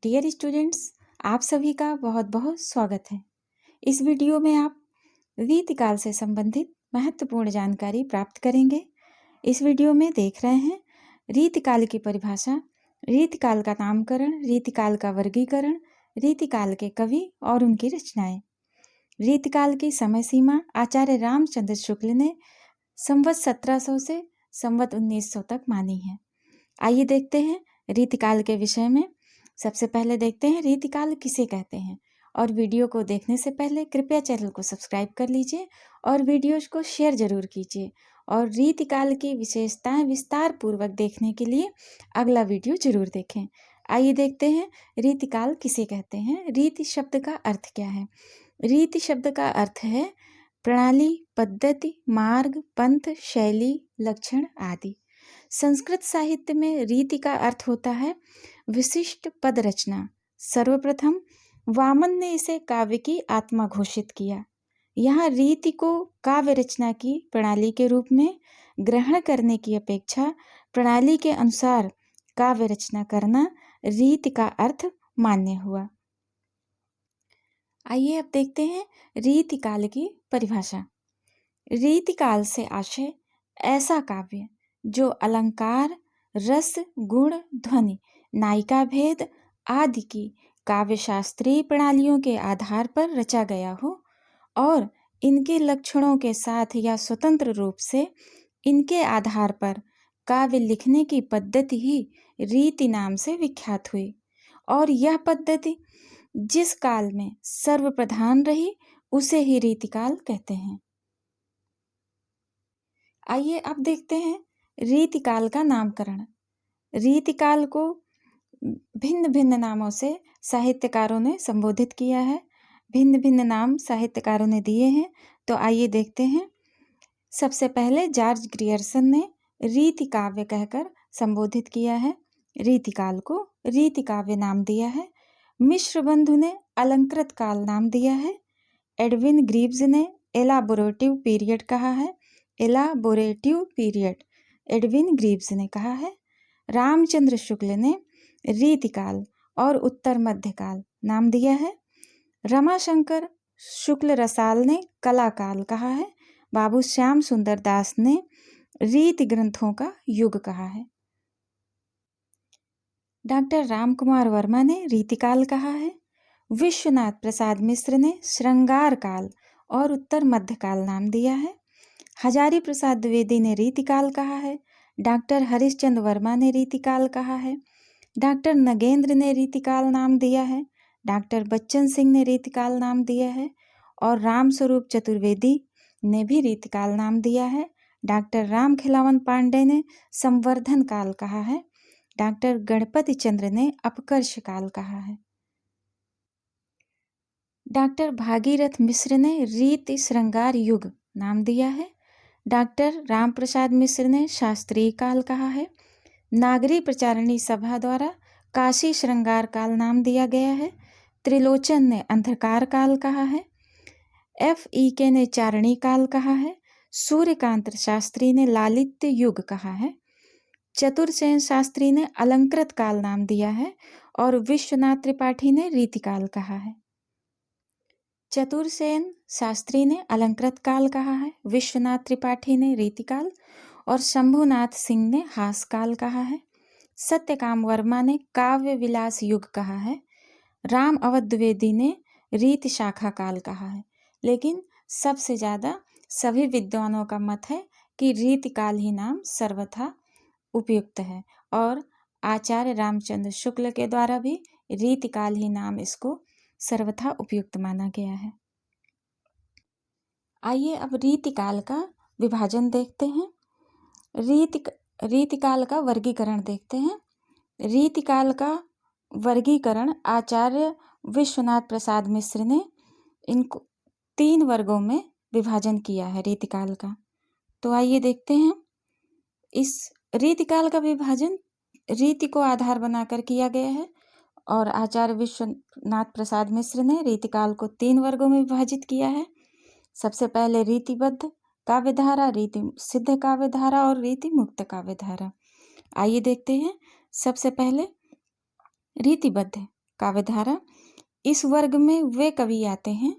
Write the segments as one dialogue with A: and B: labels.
A: Dear students, आप सभी का बहुत बहुत स्वागत है। इस वीडियो में आप रीतिकाल से संबंधित महत्वपूर्ण जानकारी प्राप्त करेंगे। इस वीडियो में देख रहे हैं रीतिकाल की परिभाषा, रीतिकाल का नामकरण, रीतिकाल का वर्गीकरण, रीतिकाल के कवि और उनकी रचनाएं। रीतिकाल की समय सीमा आचार्य रामचंद्र शुक्ल ने संवत 1700 से संवत 1900 तक मानी है। आइए देखते हैं रीतिकाल के विषय में। सबसे पहले देखते हैं रीतिकाल किसे कहते हैं, और वीडियो को देखने से पहले कृपया चैनल को सब्सक्राइब कर लीजिए और वीडियोज को शेयर जरूर कीजिए। और रीतिकाल की विशेषताएं विस्तार पूर्वक देखने के लिए अगला वीडियो जरूर देखें। आइए देखते हैं रीतिकाल किसे कहते हैं। रीति शब्द का अर्थ क्या है? रीति शब्द का अर्थ है प्रणाली, पद्धति, मार्ग, पंथ, शैली, लक्षण आदि। संस्कृत साहित्य में रीति का अर्थ होता है विशिष्ट पद रचना। सर्वप्रथम वामन ने इसे काव्य की आत्मा घोषित किया। यहाँ रीति को काव्य रचना की प्रणाली के रूप में ग्रहण करने की अपेक्षा प्रणाली के अनुसार काव्य रचना करना रीति का अर्थ मान्य हुआ। आइए अब देखते हैं रीतिकाल की परिभाषा। रीतिकाल से आशय ऐसा काव्य जो अलंकार, रस, गुण, ध्वनि, नायिका भेद आदि की काव्य शास्त्रीय प्रणालियों के आधार पर रचा गया हो और इनके लक्षणों के साथ या स्वतंत्र रूप से इनके आधार पर काव्य लिखने की पद्धति ही रीति नाम से विख्यात हुई। और यह पद्धति जिस काल में सर्वप्रधान रही उसे ही रीतिकाल कहते हैं। आइए अब देखते हैं रीतिकाल का नामकरण। रीतिकाल को भिन्न भिन्न नामों से साहित्यकारों ने संबोधित किया है। भिन्न भिन्न नाम साहित्यकारों ने दिए हैं, तो आइए देखते हैं। सबसे पहले जॉर्ज ग्रियर्सन ने रीति काव्य कहकर संबोधित किया है। रीतिकाल को रीति काव्य नाम दिया है। मिश्र बंधु ने अलंकृत काल नाम दिया है। एडविन ग्रीव्स ने एलाबोरेटिव पीरियड कहा है। एलाबोरेटिव पीरियड एडविन ग्रीव्स ने कहा है। रामचंद्र शुक्ल ने रीतिकाल और उत्तर मध्यकाल नाम दिया है। रमाशंकर शुक्ल रसाल ने कलाकाल कहा है। बाबू श्याम सुंदर दास ने रीति ग्रंथों का युग कहा है। डॉक्टर रामकुमार वर्मा ने रीतिकाल कहा है। विश्वनाथ प्रसाद मिश्र ने श्रृंगार काल और उत्तर मध्यकाल नाम दिया है। हजारी प्रसाद द्विवेदी ने रीतिकाल कहा है। डॉक्टर हरिश्चंद्र वर्मा ने रीतिकाल कहा है। डॉक्टर नगेंद्र ने रीतिकाल नाम दिया है। डॉक्टर बच्चन सिंह ने रीतिकाल नाम दिया है। और रामस्वरूप चतुर्वेदी ने भी रीतिकाल नाम दिया है। डॉक्टर राम खिलावन पांडे ने संवर्धन काल कहा है। डॉक्टर गणपति चंद्र ने अपकर्ष काल कहा है। डॉक्टर भागीरथ मिश्र ने रीति श्रृंगार युग नाम दिया है। डॉक्टर राम प्रसाद मिश्र ने शास्त्रीय काल कहा है। नागरी प्रचारणी सभा द्वारा काशी श्रृंगार काल नाम दिया गया है। त्रिलोचन ने अंधकार काल कहा है। F.E.K. ने चारणी काल कहा है। सूर्यकांत शास्त्री ने लालित्य युग कहा है। चतुरसेन शास्त्री ने अलंकृत काल नाम दिया है और विश्वनाथ त्रिपाठी ने रीतिकाल कहा है। चतुरसेन शास्त्री ने अलंकृत काल कहा है, विश्वनाथ त्रिपाठी ने रीतिकाल और शंभुनाथ सिंह ने हास काल कहा है। सत्यकाम वर्मा ने काव्य विलास युग कहा है। राम अवध द्विवेदी ने रीति शाखा काल कहा है। लेकिन सबसे ज़्यादा सभी विद्वानों का मत है कि रीतिकाल ही नाम सर्वथा उपयुक्त है और आचार्य रामचंद्र शुक्ल के द्वारा भी रीतिकाल ही नाम इसको सर्वथा उपयुक्त माना गया है। आइए अब रीतिकाल का विभाजन देखते हैं। रीतिकाल का वर्गीकरण देखते हैं। रीतिकाल का वर्गीकरण आचार्य विश्वनाथ प्रसाद मिश्र ने इनको 3 वर्गों में विभाजन किया है रीतिकाल का। तो आइए देखते हैं। इस रीतिकाल का विभाजन रीति को आधार बनाकर किया गया है और आचार्य विश्वनाथ प्रसाद मिश्र ने रीतिकाल को 3 वर्गों में विभाजित किया है। सबसे पहले रीतिबद्ध काव्यधारा, रीति सिद्ध काव्यधारा और रीति मुक्त काव्यधारा। आइए देखते हैं। सबसे पहले रीतिबद्ध काव्यधारा। इस वर्ग में वे कवि आते हैं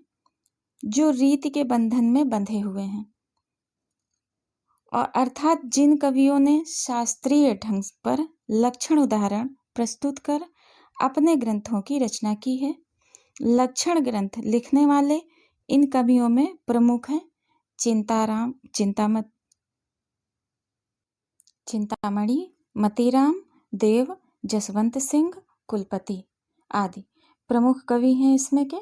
A: जो रीति के बंधन में बंधे हुए हैं, और अर्थात जिन कवियों ने शास्त्रीय ढंग पर लक्षण उदाहरण प्रस्तुत कर अपने ग्रंथों की रचना की है। लक्षण ग्रंथ लिखने वाले इन कवियों में प्रमुख हैं चिंतामणि, मतीराम, देव, जसवंत सिंह, कुलपति आदि प्रमुख कवि हैं इसमें के।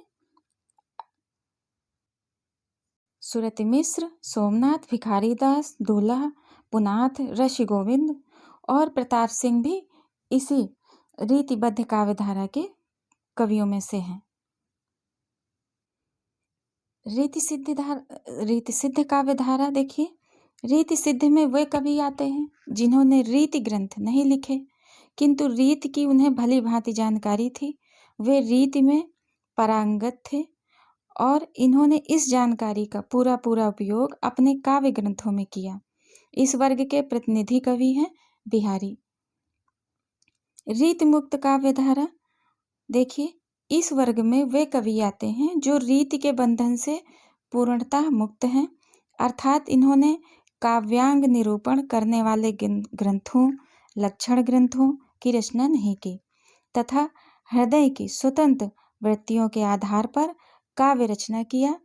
A: सुरति मिश्र, सोमनाथ, भिखारीदास, दूल्हा, पुनाथ, ऋषि गोविंद और प्रताप सिंह भी इसी रीतिबद्ध काव्यधारा के कवियों में से हैं। रीति सिद्ध काव्यधारा देखिए, रीति सिद्ध में वे कवि आते हैं जिन्होंने रीति ग्रंथ नहीं लिखे, किंतु रीति की उन्हें भली भांति जानकारी थी। वे रीति में पारंगत थे और इन्होंने इस जानकारी का पूरा उपयोग अपने काव्य ग्रंथों में किया। इस वर्ग के प्रतिनिधि कवि हैं बिहारी। रीति मुक्त काव्यधारा देखिए, इस वर्ग में वे कवि आते हैं जो रीति के बंधन से पूर्णतः मुक्त हैं, अर्थात इन्होंने काव्यांग निरूपण करने वाले ग्रंथों, लक्षण ग्रंथों की रचना नहीं की तथा हृदय की स्वतंत्र वृत्तियों के आधार पर काव्य रचना किया।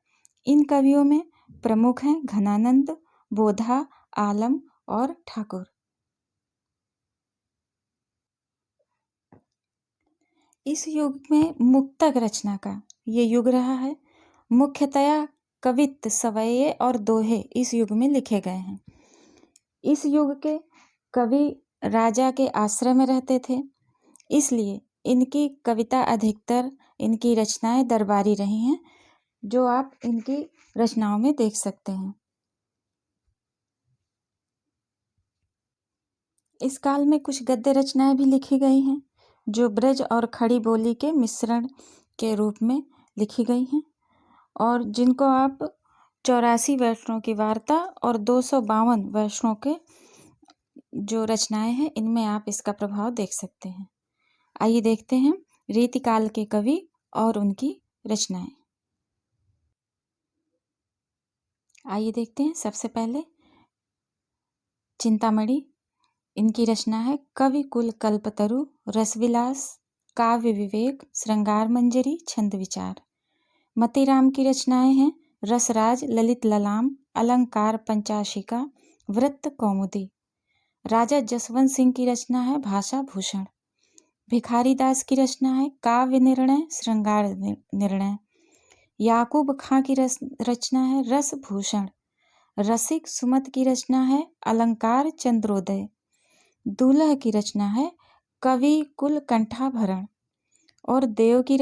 A: इन कवियों में प्रमुख हैं घनानंद, बोधा, आलम और ठाकुर। इस युग में मुक्तक रचना का ये युग रहा है। मुख्यतया कवित्त, सवैये और दोहे इस युग में लिखे गए हैं। इस युग के कवि राजा के आश्रय में रहते थे, इसलिए इनकी कविता अधिकतर, इनकी रचनाएं दरबारी रही हैं, जो आप इनकी रचनाओं में देख सकते हैं। इस काल में कुछ गद्य रचनाएं भी लिखी गई हैं जो ब्रज और खड़ी बोली के मिश्रण के रूप में लिखी गई हैं, और जिनको आप 84 वैष्णव की वार्ता और 252 वैष्णव के जो रचनाएं हैं इनमें आप इसका प्रभाव देख सकते हैं। आइए देखते हैं रीतिकाल के कवि और उनकी रचनाएं। आइए देखते हैं। सबसे पहले चिंतामणि, इनकी रचना है कवि कुल कल्पतरु, रसविलास, काव्य विवेक, श्रृंगार मंजरी, छंद विचार। मतीराम की रचनाएं हैं रसराज, ललित ललाम, अलंकार पंचाशिका, वृत्त कौमुदी। राजा जसवंत सिंह की रचना है भाषा भूषण। भिखारीदास की रचना है काव्य निर्णय, श्रृंगार निर्णय। याकूब खां की रचना है रस भूषण। रसिक सुमत की रचना है अलंकार चंद्रोदय। दूल्हा की रचना है कवि कुल कंठाभरण। और देव की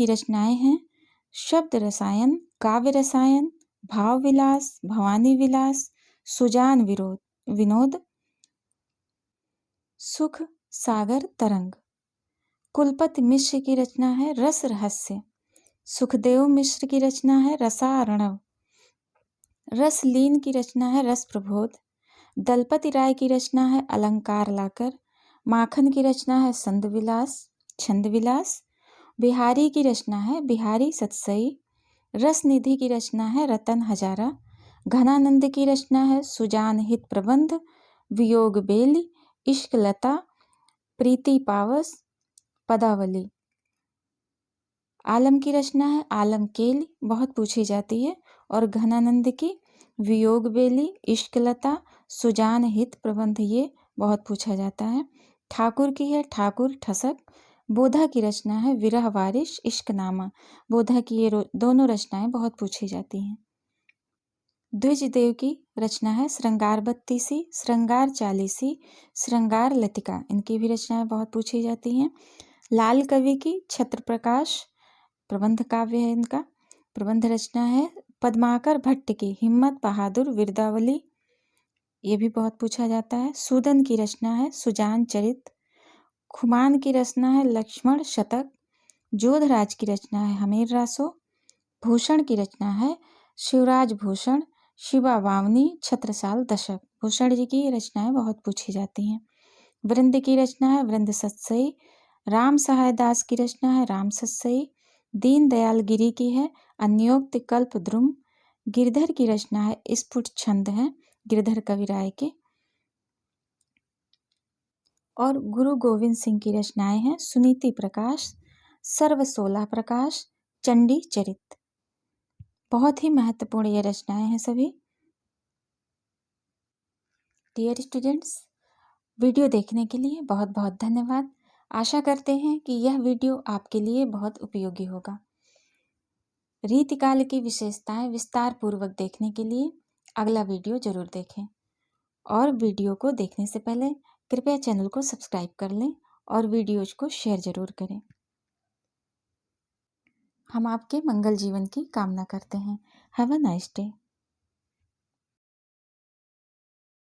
A: रचनाएं हैं शब्द रसायन, काव्य रसायन, भाव विलास, भवानी विलास, सुजान विनोद, सुख सागर तरंग। कुलपति मिश्र की रचना है रस रहस्य। सुखदेव मिश्र की रचना है रसार्णव। रसलीन की रचना है रस प्रबोध। दलपति राय की रचना है अलंकार लाकर। माखन की रचना है छंद विलास। बिहारी की रचना है बिहारी सतसई। रसनिधि की रचना है रतन हजारा। घनानंद की रचना है सुजान हित प्रबंध, वियोग बेली, इश्क लता, प्रीति पावस, पदावली। आलम की रचना है आलम केली, बहुत पूछी जाती है, और घनानंद की वियोग बेली, इश्क लता, सुजान हित प्रबंध, ये बहुत पूछा जाता है। ठाकुर की है ठाकुर ठसक। बोधा की रचना है विरह वारिश, इश्कनामा। बोधा की ये दोनों रचनाएं बहुत पूछी जाती हैं। द्विजदेव की रचना है श्रृंगार बत्तीसी, श्रृंगार चालीसी, श्रृंगार लतिका। इनकी भी रचनाएं बहुत पूछी जाती हैं। लाल कवि की छत्र प्रकाश प्रबंध काव्य है, इनका प्रबंध रचना है। पद्माकर भट्ट की हिम्मत बहादुर विरदावली, ये भी बहुत पूछा जाता है। सूदन की रचना है सुजान चरित। खुमान की रचना है लक्ष्मण शतक। जोधराज की रचना है हमीर रासो। भूषण की रचना है शिवराज भूषण, शिवा वावनी, छत्रसाल दशक। भूषण जी की रचनाएं बहुत पूछी जाती हैं। वृंद की रचना है वृंद सत्सई। राम सहाय दास की रचना है राम सस्सई। दीन दयाल गिरी की है अन्योक्ति कल्प द्रुम। गिरधर की रचना है स्फुट छंद है गिरधर कविराय के। और गुरु गोविंद सिंह की रचनाएं हैं सुनीति प्रकाश, सर्व सोलह प्रकाश, चंडी चरित। बहुत ही महत्वपूर्ण ये रचनाएं हैं सभी। डियर स्टूडेंट्स, वीडियो देखने के लिए बहुत बहुत धन्यवाद। आशा करते हैं कि यह वीडियो आपके लिए बहुत उपयोगी होगा। रीतिकाल की विशेषताएं विस्तार पूर्वक देखने के लिए अगला वीडियो जरूर देखें। और वीडियो को देखने से पहले कृपया चैनल को सब्सक्राइब कर लें और वीडियोज को शेयर जरूर करें। हम आपके मंगल जीवन की कामना करते हैं। Have a nice day.